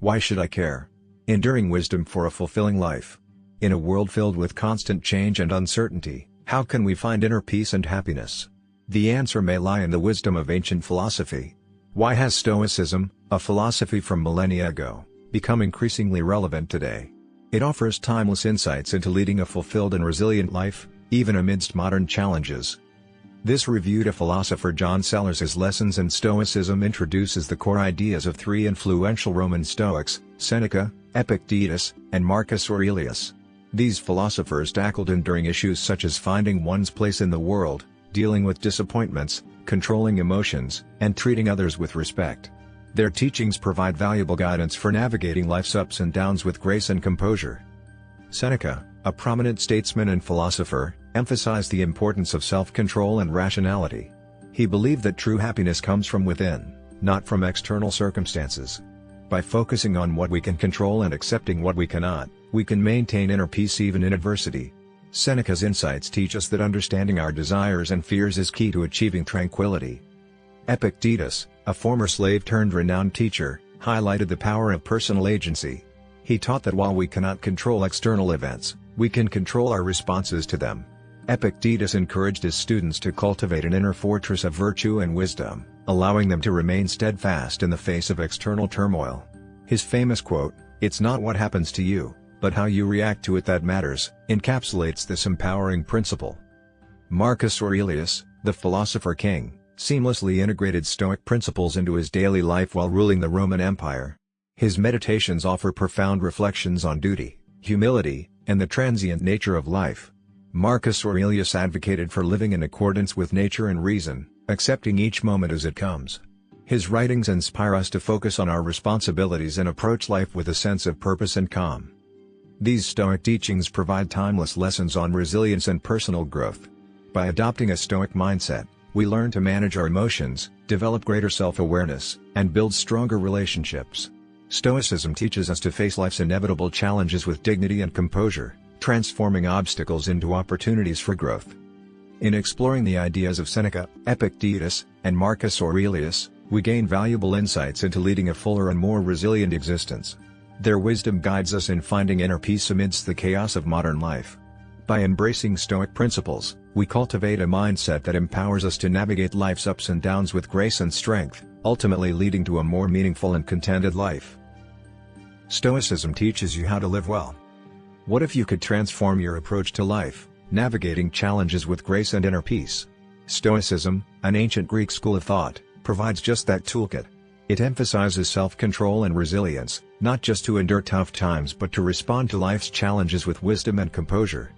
Why should I care? Enduring wisdom for a fulfilling life. In a world filled with constant change and uncertainty, how can we find inner peace and happiness? The answer may lie in the wisdom of ancient philosophy. Why has Stoicism, a philosophy from millennia ago, become increasingly relevant today? It offers timeless insights into leading a fulfilled and resilient life, even amidst modern challenges. This review to philosopher John Sellers' Lessons in Stoicism introduces the core ideas of three influential Roman Stoics, Seneca, Epictetus, and Marcus Aurelius. These philosophers tackled enduring issues such as finding one's place in the world, dealing with disappointments, controlling emotions, and treating others with respect. Their teachings provide valuable guidance for navigating life's ups and downs with grace and composure. Seneca, a prominent statesman and philosopher, emphasized the importance of self-control and rationality. He believed that true happiness comes from within, not from external circumstances. By focusing on what we can control and accepting what we cannot, we can maintain inner peace even in adversity. Seneca's insights teach us that understanding our desires and fears is key to achieving tranquility. Epictetus, a former slave turned renowned teacher, highlighted the power of personal agency. He taught that while we cannot control external events, we can control our responses to them. Epictetus encouraged his students to cultivate an inner fortress of virtue and wisdom, allowing them to remain steadfast in the face of external turmoil. His famous quote, "It's not what happens to you, but how you react to it that matters," encapsulates this empowering principle. Marcus Aurelius, the philosopher king, seamlessly integrated Stoic principles into his daily life while ruling the Roman Empire. His meditations offer profound reflections on duty, humility, and the transient nature of life. Marcus Aurelius advocated for living in accordance with nature and reason, accepting each moment as it comes. His writings inspire us to focus on our responsibilities and approach life with a sense of purpose and calm. These Stoic teachings provide timeless lessons on resilience and personal growth. By adopting a Stoic mindset, we learn to manage our emotions, develop greater self-awareness, and build stronger relationships. Stoicism teaches us to face life's inevitable challenges with dignity and composure, transforming obstacles into opportunities for growth. In exploring the ideas of Seneca, Epictetus, and Marcus Aurelius, we gain valuable insights into leading a fuller and more resilient existence. Their wisdom guides us in finding inner peace amidst the chaos of modern life. By embracing Stoic principles, we cultivate a mindset that empowers us to navigate life's ups and downs with grace and strength, ultimately leading to a more meaningful and contented life. Stoicism teaches you how to live well. What if you could transform your approach to life, navigating challenges with grace and inner peace? Stoicism, an ancient Greek school of thought, provides just that toolkit. It emphasizes self-control and resilience, not just to endure tough times but to respond to life's challenges with wisdom and composure.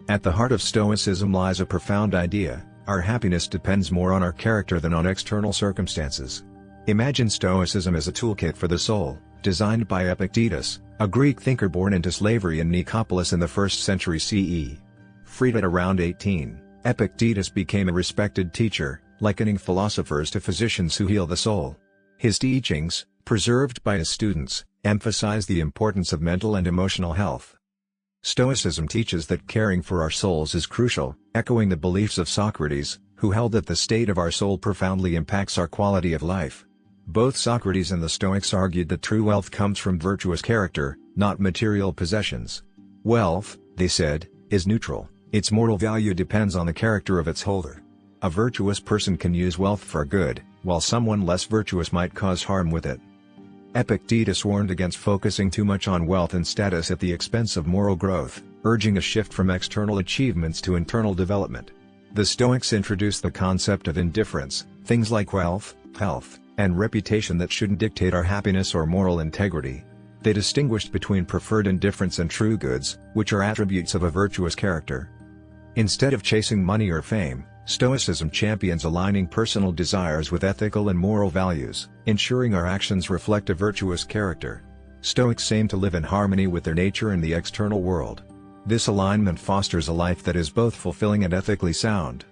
At the heart of Stoicism lies a profound idea: our happiness depends more on our character than on external circumstances. Imagine Stoicism as a toolkit for the soul, designed by Epictetus, a Greek thinker born into slavery in Nicopolis in the 1st century CE. Freed at around 18, Epictetus became a respected teacher, likening philosophers to physicians who heal the soul. His teachings, preserved by his students, emphasize the importance of mental and emotional health. Stoicism teaches that caring for our souls is crucial, echoing the beliefs of Socrates, who held that the state of our soul profoundly impacts our quality of life. Both Socrates and the Stoics argued that true wealth comes from virtuous character, not material possessions. Wealth, they said, is neutral; its moral value depends on the character of its holder. A virtuous person can use wealth for good, while someone less virtuous might cause harm with it. Epictetus warned against focusing too much on wealth and status at the expense of moral growth, urging a shift from external achievements to internal development. The Stoics introduced the concept of indifference, things like wealth, health, and reputation that shouldn't dictate our happiness or moral integrity. They distinguished between preferred indifference and true goods, which are attributes of a virtuous character. Instead of chasing money or fame, Stoicism champions aligning personal desires with ethical and moral values, ensuring our actions reflect a virtuous character. Stoics aim to live in harmony with their nature and the external world. This alignment fosters a life that is both fulfilling and ethically sound.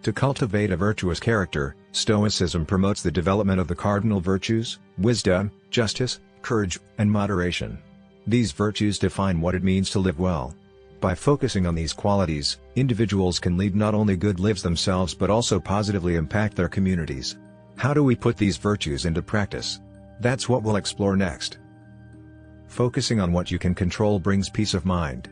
To cultivate a virtuous character, Stoicism promotes the development of the cardinal virtues: wisdom, justice, courage, and moderation. These virtues define what it means to live well. By focusing on these qualities, individuals can lead not only good lives themselves but also positively impact their communities. How do we put these virtues into practice? That's what we'll explore next. Focusing on what you can control brings peace of mind.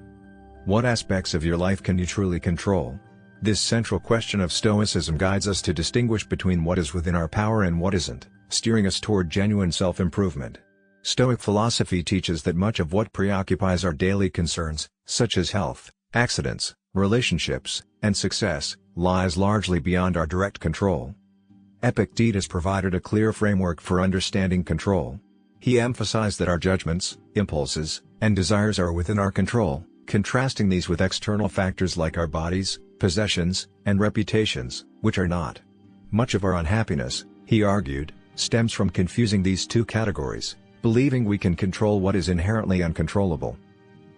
What aspects of your life can you truly control? This central question of Stoicism guides us to distinguish between what is within our power and what isn't, steering us toward genuine self-improvement. Stoic philosophy teaches that much of what preoccupies our daily concerns, such as health, accidents, relationships, and success, lies largely beyond our direct control. Epictetus provided a clear framework for understanding control. He emphasized that our judgments, impulses, and desires are within our control, contrasting these with external factors like our bodies, possessions, and reputations, which are not. Much of our unhappiness, he argued, stems from confusing these two categories, believing we can control what is inherently uncontrollable.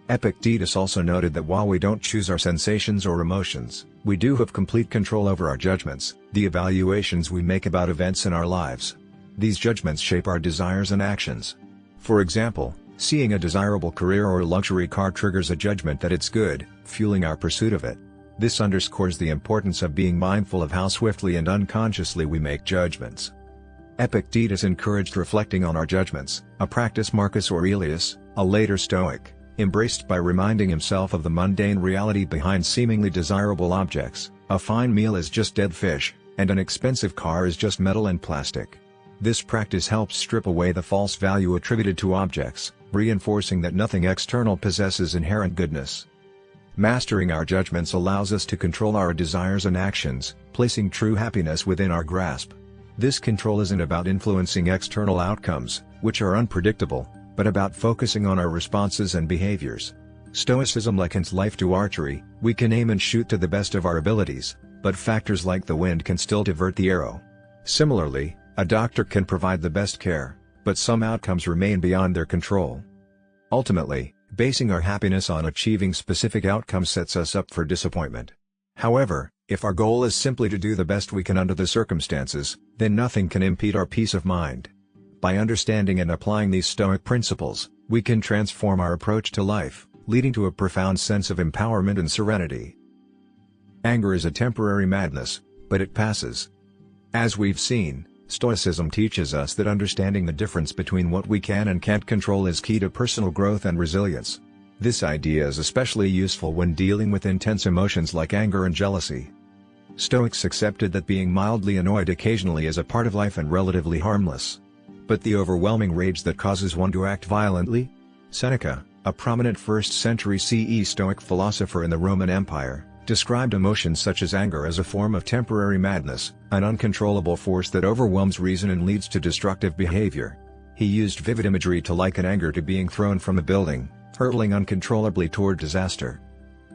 Epictetus also noted that while we don't choose our sensations or emotions, we do have complete control over our judgments, the evaluations we make about events in our lives. These judgments shape our desires and actions. For example, seeing a desirable career or luxury car triggers a judgment that it's good, fueling our pursuit of it. This underscores the importance of being mindful of how swiftly and unconsciously we make judgments. Epictetus encouraged reflecting on our judgments, a practice Marcus Aurelius, a later Stoic, embraced by reminding himself of the mundane reality behind seemingly desirable objects. A fine meal is just dead fish, and an expensive car is just metal and plastic. This practice helps strip away the false value attributed to objects, reinforcing that nothing external possesses inherent goodness. Mastering our judgments allows us to control our desires and actions, placing true happiness within our grasp. This control isn't about influencing external outcomes, which are unpredictable, but about focusing on our responses and behaviors. Stoicism likens life to archery. We can aim and shoot to the best of our abilities, but factors like the wind can still divert the arrow. Similarly, a doctor can provide the best care, but some outcomes remain beyond their control. Ultimately, basing our happiness on achieving specific outcomes sets us up for disappointment. However, if our goal is simply to do the best we can under the circumstances, then nothing can impede our peace of mind. By understanding and applying these Stoic principles, we can transform our approach to life, leading to a profound sense of empowerment and serenity. Anger is a temporary madness, but it passes. As we've seen, Stoicism teaches us that understanding the difference between what we can and can't control is key to personal growth and resilience. This idea is especially useful when dealing with intense emotions like anger and jealousy. Stoics accepted that being mildly annoyed occasionally is a part of life and relatively harmless. But the overwhelming rage that causes one to act violently? Seneca, a prominent 1st century CE Stoic philosopher in the Roman Empire, described emotions such as anger as a form of temporary madness, an uncontrollable force that overwhelms reason and leads to destructive behavior. He used vivid imagery to liken anger to being thrown from a building, hurtling uncontrollably toward disaster.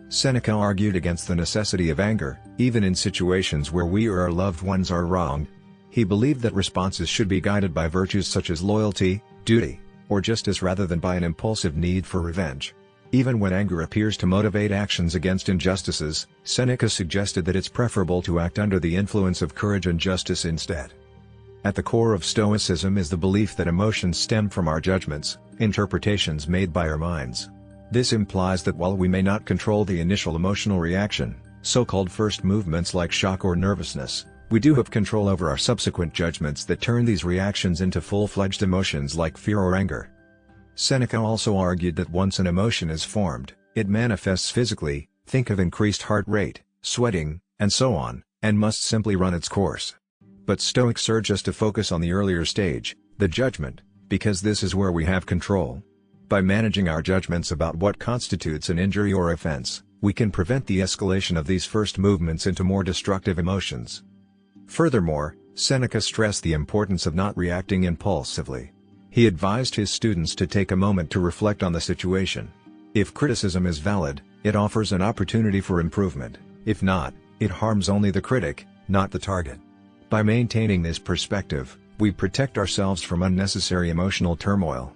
Seneca argued against the necessity of anger, even in situations where we or our loved ones are wronged. He believed that responses should be guided by virtues such as loyalty, duty, or justice rather than by an impulsive need for revenge. Even when anger appears to motivate actions against injustices, Seneca suggested that it's preferable to act under the influence of courage and justice instead. At the core of Stoicism is the belief that emotions stem from our judgments, interpretations made by our minds. This implies that while we may not control the initial emotional reaction, so-called first movements like shock or nervousness, we do have control over our subsequent judgments that turn these reactions into full-fledged emotions like fear or anger. Seneca also argued that once an emotion is formed, it manifests physically, think of increased heart rate, sweating, and so on, and must simply run its course. But Stoics urge us to focus on the earlier stage, the judgment, because this is where we have control. By managing our judgments about what constitutes an injury or offense, we can prevent the escalation of these first movements into more destructive emotions. Furthermore, Seneca stressed the importance of not reacting impulsively. He advised his students to take a moment to reflect on the situation. If criticism is valid, it offers an opportunity for improvement. If not, it harms only the critic, not the target. By maintaining this perspective, we protect ourselves from unnecessary emotional turmoil.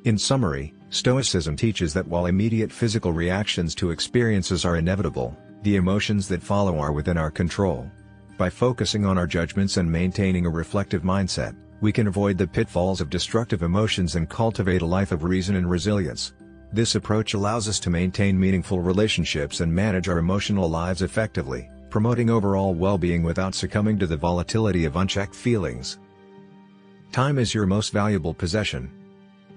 In summary, Stoicism teaches that while immediate physical reactions to experiences are inevitable, the emotions that follow are within our control. By focusing on our judgments and maintaining a reflective mindset, we can avoid the pitfalls of destructive emotions and cultivate a life of reason and resilience. This approach allows us to maintain meaningful relationships and manage our emotional lives effectively, promoting overall well-being without succumbing to the volatility of unchecked feelings. Time is your most valuable possession.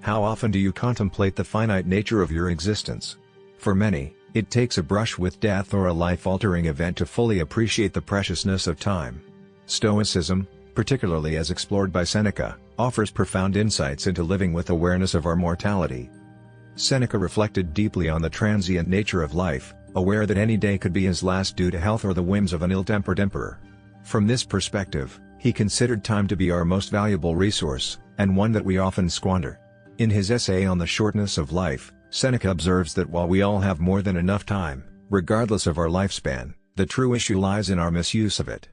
How often do you contemplate the finite nature of your existence? For many, it takes a brush with death or a life-altering event to fully appreciate the preciousness of time. Stoicism, particularly as explored by Seneca, offers profound insights into living with awareness of our mortality. Seneca reflected deeply on the transient nature of life, aware that any day could be his last due to health or the whims of an ill-tempered emperor. From this perspective, he considered time to be our most valuable resource, and one that we often squander. In his essay on the shortness of life, Seneca observes that while we all have more than enough time, regardless of our lifespan, the true issue lies in our misuse of it.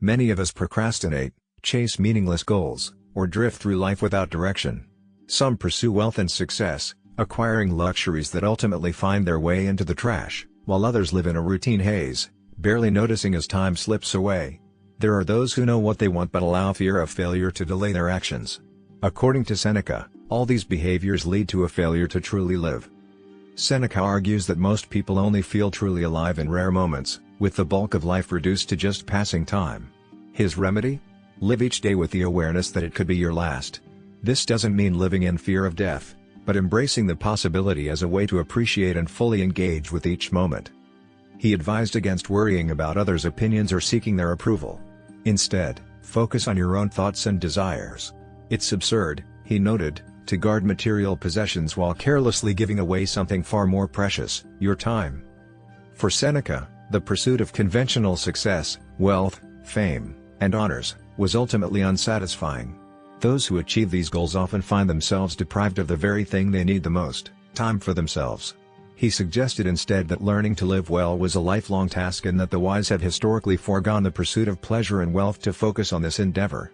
Many of us procrastinate, chase meaningless goals, or drift through life without direction. Some pursue wealth and success, acquiring luxuries that ultimately find their way into the trash, while others live in a routine haze, barely noticing as time slips away. There are those who know what they want but allow fear of failure to delay their actions. According to Seneca, all these behaviors lead to a failure to truly live. Seneca argues that most people only feel truly alive in rare moments, with the bulk of life reduced to just passing time. His remedy? Live each day with the awareness that it could be your last. This doesn't mean living in fear of death, but embracing the possibility as a way to appreciate and fully engage with each moment. He advised against worrying about others' opinions or seeking their approval. Instead, focus on your own thoughts and desires. It's absurd, he noted, to guard material possessions while carelessly giving away something far more precious, your time. For Seneca, the pursuit of conventional success, wealth, fame, and honors, was ultimately unsatisfying. Those who achieve these goals often find themselves deprived of the very thing they need the most, time for themselves. He suggested instead that learning to live well was a lifelong task and that the wise have historically foregone the pursuit of pleasure and wealth to focus on this endeavor.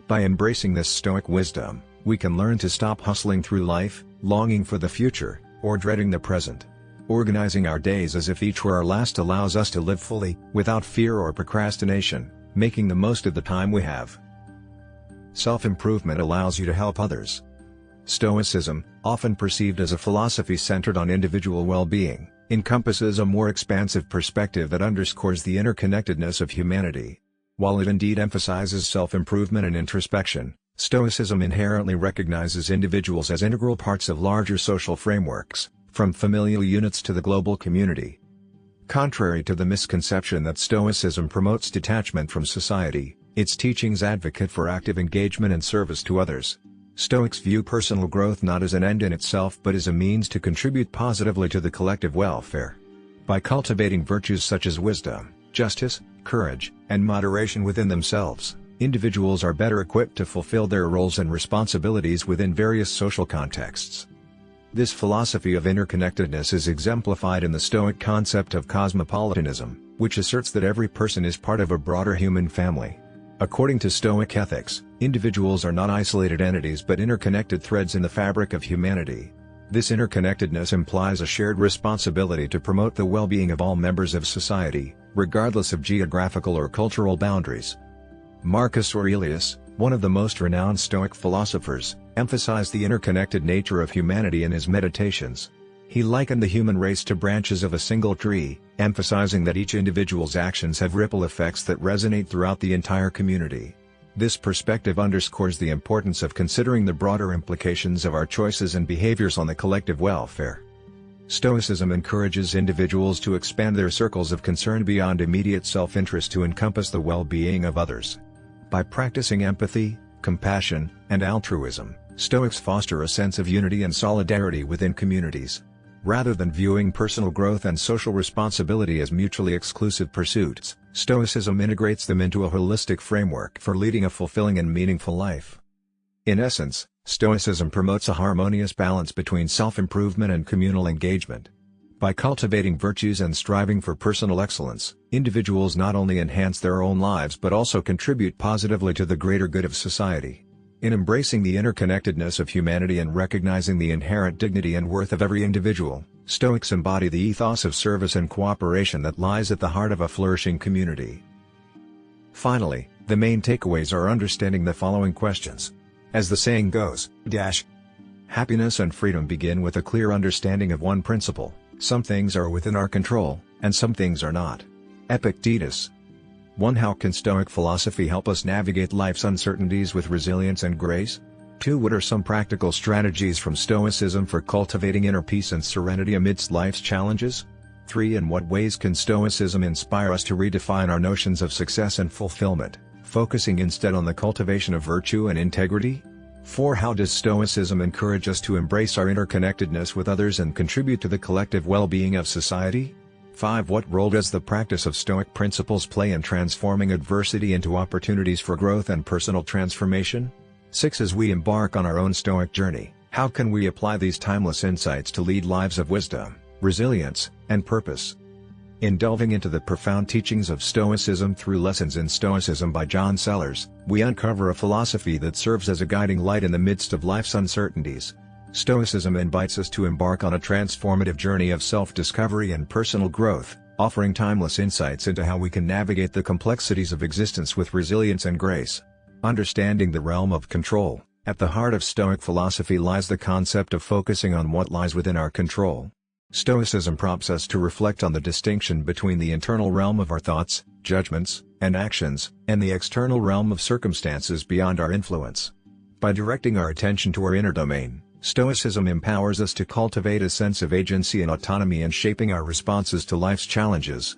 By embracing this Stoic wisdom, we can learn to stop hustling through life, longing for the future, or dreading the present. Organizing our days as if each were our last allows us to live fully, without fear or procrastination, making the most of the time we have. Self-improvement allows you to help others. Stoicism, often perceived as a philosophy centered on individual well-being, encompasses a more expansive perspective that underscores the interconnectedness of humanity. While it indeed emphasizes self-improvement and introspection, Stoicism inherently recognizes individuals as integral parts of larger social frameworks, from familial units to the global community. Contrary to the misconception that Stoicism promotes detachment from society, its teachings advocate for active engagement and service to others. Stoics view personal growth not as an end in itself but as a means to contribute positively to the collective welfare. By cultivating virtues such as wisdom, justice, courage, and moderation within themselves, individuals are better equipped to fulfill their roles and responsibilities within various social contexts. This philosophy of interconnectedness is exemplified in the Stoic concept of cosmopolitanism, which asserts that every person is part of a broader human family. According to Stoic ethics, individuals are not isolated entities but interconnected threads in the fabric of humanity. This interconnectedness implies a shared responsibility to promote the well-being of all members of society, regardless of geographical or cultural boundaries. Marcus Aurelius, one of the most renowned Stoic philosophers, emphasized the interconnected nature of humanity in his Meditations. He likened the human race to branches of a single tree, emphasizing that each individual's actions have ripple effects that resonate throughout the entire community. This perspective underscores the importance of considering the broader implications of our choices and behaviors on the collective welfare. Stoicism encourages individuals to expand their circles of concern beyond immediate self-interest to encompass the well-being of others. By practicing empathy, compassion, and altruism, Stoics foster a sense of unity and solidarity within communities. Rather than viewing personal growth and social responsibility as mutually exclusive pursuits, Stoicism integrates them into a holistic framework for leading a fulfilling and meaningful life. In essence, Stoicism promotes a harmonious balance between self-improvement and communal engagement. By cultivating virtues and striving for personal excellence, individuals not only enhance their own lives but also contribute positively to the greater good of society. In embracing the interconnectedness of humanity and recognizing the inherent dignity and worth of every individual, Stoics embody the ethos of service and cooperation that lies at the heart of a flourishing community. Finally, the main takeaways are understanding the following questions. As the saying goes, happiness and freedom begin with a clear understanding of one principle: some things are within our control, and some things are not. Epictetus. 1. How can Stoic philosophy help us navigate life's uncertainties with resilience and grace? 2. What are some practical strategies from Stoicism for cultivating inner peace and serenity amidst life's challenges? 3. In what ways can Stoicism inspire us to redefine our notions of success and fulfillment, focusing instead on the cultivation of virtue and integrity? 4. How does Stoicism encourage us to embrace our interconnectedness with others and contribute to the collective well-being of society? 5. What role does the practice of Stoic principles play in transforming adversity into opportunities for growth and personal transformation? 6. As we embark on our own Stoic journey, how can we apply these timeless insights to lead lives of wisdom, resilience, and purpose? In delving into the profound teachings of Stoicism through Lessons in Stoicism by John Sellers, we uncover a philosophy that serves as a guiding light in the midst of life's uncertainties. Stoicism invites us to embark on a transformative journey of self-discovery and personal growth, offering timeless insights into how we can navigate the complexities of existence with resilience and grace. Understanding the realm of control. At the heart of Stoic philosophy lies the concept of focusing on what lies within our control. Stoicism prompts us to reflect on the distinction between the internal realm of our thoughts, judgments, and actions, and the external realm of circumstances beyond our influence. By directing our attention to our inner domain, Stoicism empowers us to cultivate a sense of agency and autonomy in shaping our responses to life's challenges.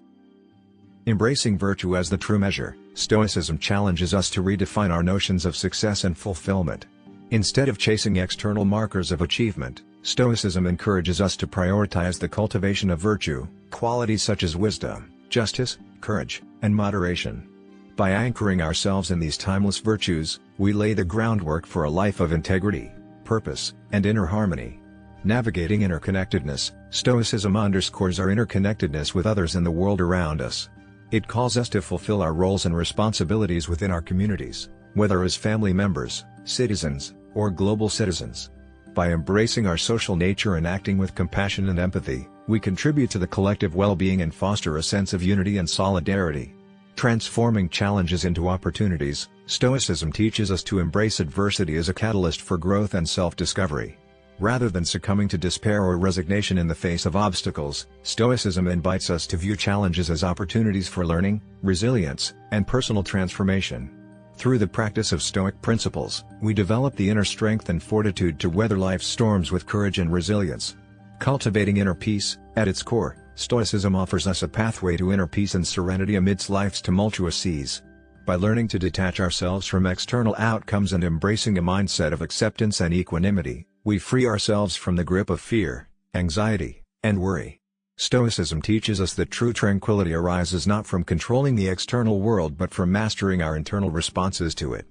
Embracing virtue as the true measure, Stoicism challenges us to redefine our notions of success and fulfillment. Instead of chasing external markers of achievement, Stoicism encourages us to prioritize the cultivation of virtue, qualities such as wisdom, justice, courage, and moderation. By anchoring ourselves in these timeless virtues, we lay the groundwork for a life of integrity, purpose, and inner harmony. Navigating interconnectedness, Stoicism underscores our interconnectedness with others in the world around us. It calls us to fulfill our roles and responsibilities within our communities, whether as family members, citizens, or global citizens. By embracing our social nature and acting with compassion and empathy, we contribute to the collective well-being and foster a sense of unity and solidarity. Transforming challenges into opportunities, Stoicism teaches us to embrace adversity as a catalyst for growth and self-discovery. Rather than succumbing to despair or resignation in the face of obstacles, Stoicism invites us to view challenges as opportunities for learning, resilience, and personal transformation. Through the practice of Stoic principles, we develop the inner strength and fortitude to weather life's storms with courage and resilience. Cultivating inner peace, at its core, Stoicism offers us a pathway to inner peace and serenity amidst life's tumultuous seas. By learning to detach ourselves from external outcomes and embracing a mindset of acceptance and equanimity, we free ourselves from the grip of fear, anxiety, and worry. Stoicism teaches us that true tranquility arises not from controlling the external world but from mastering our internal responses to it.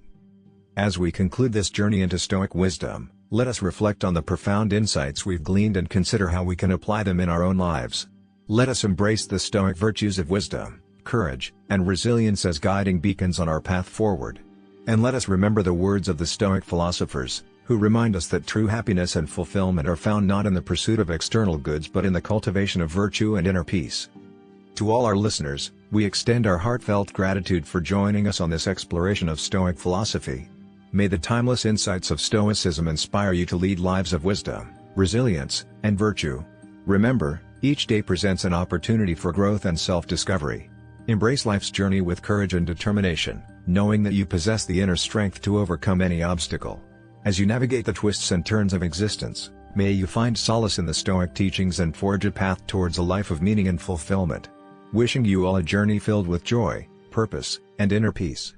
As we conclude this journey into Stoic wisdom, let us reflect on the profound insights we've gleaned and consider how we can apply them in our own lives. Let us embrace the Stoic virtues of wisdom, courage, and resilience as guiding beacons on our path forward. And let us remember the words of the Stoic philosophers, who remind us that true happiness and fulfillment are found not in the pursuit of external goods but in the cultivation of virtue and inner peace. To all our listeners, we extend our heartfelt gratitude for joining us on this exploration of Stoic philosophy. May the timeless insights of Stoicism inspire you to lead lives of wisdom, resilience, and virtue. Remember, each day presents an opportunity for growth and self-discovery. Embrace life's journey with courage and determination, knowing that you possess the inner strength to overcome any obstacle. As you navigate the twists and turns of existence, may you find solace in the Stoic teachings and forge a path towards a life of meaning and fulfillment. Wishing you all a journey filled with joy, purpose, and inner peace.